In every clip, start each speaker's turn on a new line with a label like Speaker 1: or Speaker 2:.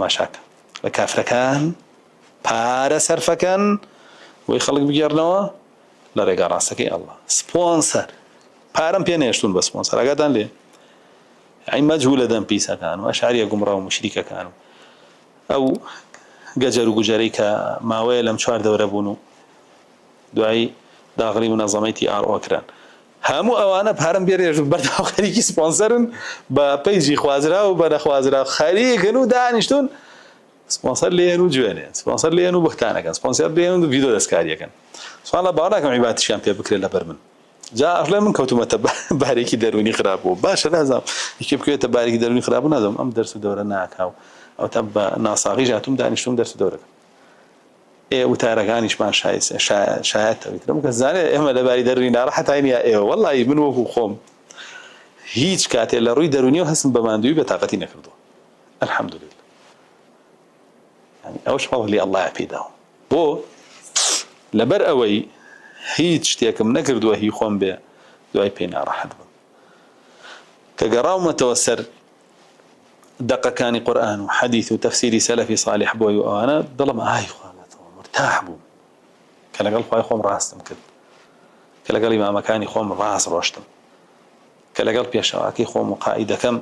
Speaker 1: تەماشاکە لە کافرەکان پارە سەرفەکەن بۆی خەڵک بگێڕنەوە لە ڕێگا ڕاستەکەی ئەڵڵا. سپۆنسەر پارەم پێ نێشتون بە سپۆنسەر ئاگاتان لێ ئەی مەجهولە دەم پیسەکان و ئەشعریە گومڕا و مشریکەکان و ئەو گەجەر و گوجەرەی کە ماوەیە لەم 4 دەورە بوون و دوایی داغڵی منەظەمەتی ئارئۆکران هەموو ئەوانە پارەم پێ بەرداو خەریکی سپۆنسەرن بە پەیجی خوازرا و بە نەخوازرا خەریکن و دانیشتون سپۆنسەر لێن و جوێنێ سپۆنسەر لێن و بختانەکەن سپۆنسەر لێن و ڤیدیۆ دەستکاریەکەن سوالە باوەڕ ناکەم عیبادەتیشیان پێ بکرێت لەبەر من جا ئەڵێ من کەوتومەتە بارێکی دەرونی خراپ بوو باشە نازانم یەکێ بکوێتە بارێکی دەرونی خراپ بوو نازانم ئەم دەرس و دەورە ناکاو ئەو تا بە ناساغی هاتووم دانیشتوم دەرس و دەورەکەم وتارەکانیشمان شایەتەوەی ترم کە زانێ ئێمە لەباری دەرونی ناڕەحەت هاینە ئێوە وەڵڵی من وەکو خۆم هیچ کاتێ لە ڕووی دەرونیەوە هەستم بە ماندووی بە تاقەتی نەکردووە الحەمدولله يعني ئەوش فەضلی ئەڵڵایە پێداوە بۆ لەبەر ئەوەی هیچ شتێکم نەکردووە هی خۆم بێ دوای پێی ناڕەحەت بم کە گەڕاومەتەوە سەر دقەکانی قورئان و حەدیث و تەفسیری سەلەفی صالح بۆی و ئەوانە دڵم ئای خوانەتەوە مرتاح بووم کە لەگەڵ خوای خۆم ڕاستم کرد کە لەگەڵ ئیمامەکانی خۆم ڕاست ڕۆشتم کە لەگەڵ پێشەواکەی خۆم و قائیدەکەم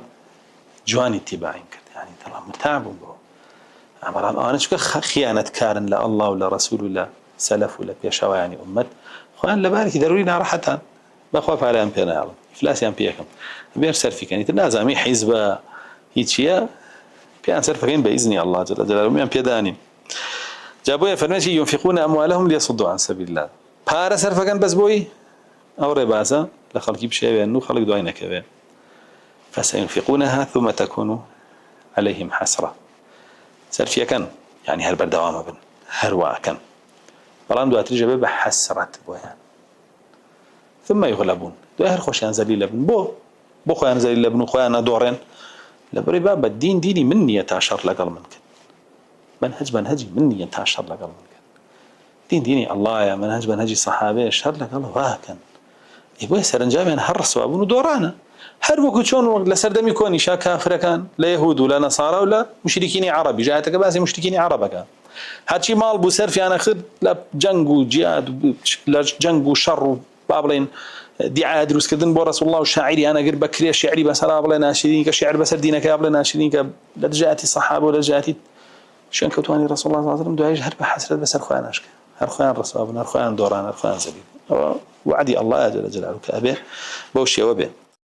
Speaker 1: جوانی اتیباعیم کرد یعنی دڵم مرتاح بووم بۆ بەڵام ئەوانە چونکە خیانەتکارن لە ئەڵڵا و لە ڕەسوول و لە سەلەف و لە پێشەوایانی ئومەت خۆیان لەبارێکی دەروری ناڕەحەتان بەخوا پاریان پێ نایڵم ئیفلاسیان پێیەکەم بێر سەرفیکەنی تر نازامی حیزبە هیچیە پێیان سەرفەکەین بە ئیزنی ئەڵڵا جەل جەلالوهو میان پێدانین جا بۆیە فەرمێکی ينفقون أموالهم ليصدوا عن سبيل الله پارە سەرفەکەن بەس بۆی ئەو ڕێبازە لە خەڵکی بشێوێن و خەڵک دوای نەکەوێ فسينفقونها ثم تكون عليهم حسرة سەرفیەکەن يعني هەر بەردەوامە بن هەرواکەن بەڵام دواتریش بێ بە حەسرەت بۆیان ثم يغلبون دوای هەر خۆشیان زەلیلە بن بۆ خۆیان زەلیلە بن و خۆیان نەدۆڕێن لەبەرەوەی بابە دین دینی من نییە تا شەڕ لەگەڵ من کرد منهج من نییە تا شەڕ لەگەڵ من کرد دین دینی ئەڵڵایە منهجی سەحابەیە شەڕ لەگەڵ واکەن بۆیە سەرنجامیان هەر ڕسوا بوون و دۆڕانە هەر وەکو چۆن لە سەردەمی کۆنیشا کافرەکان لە یەهود و لە نەسارا و لە مشریکینی عەرەبی جاهاتەکە باسی مشریکینی عەرەبەکە هەرچی ماڵ بوو سەرفیانە کرد لە جەنگ و جیاد لە جەنگ و شەڕ و با بڵێن دیعا دروستکردن بۆ ڕەسوڵ الله و شاعریانە گر بە کرێ شیعری بەسەرا بڵێ ناشرین کە شیعر بەسەر دینەکە بڵێ ناشرین کە لە دژاتی سەحابە و لە دژاتی شوێن کەوتوانی ڕەسوڵ الله صلی الله علیه و سلم دوایش هەر بە حەسرەت بەسەر خۆیان ناشکە هەر خۆیان ڕسوا بوون هەر خۆیان دۆڕان هەر خۆیان زەلیل ئەوە وعدی ئەڵڵایە جەل جەلالوهو کە ئەبێ بەو شێوە بێ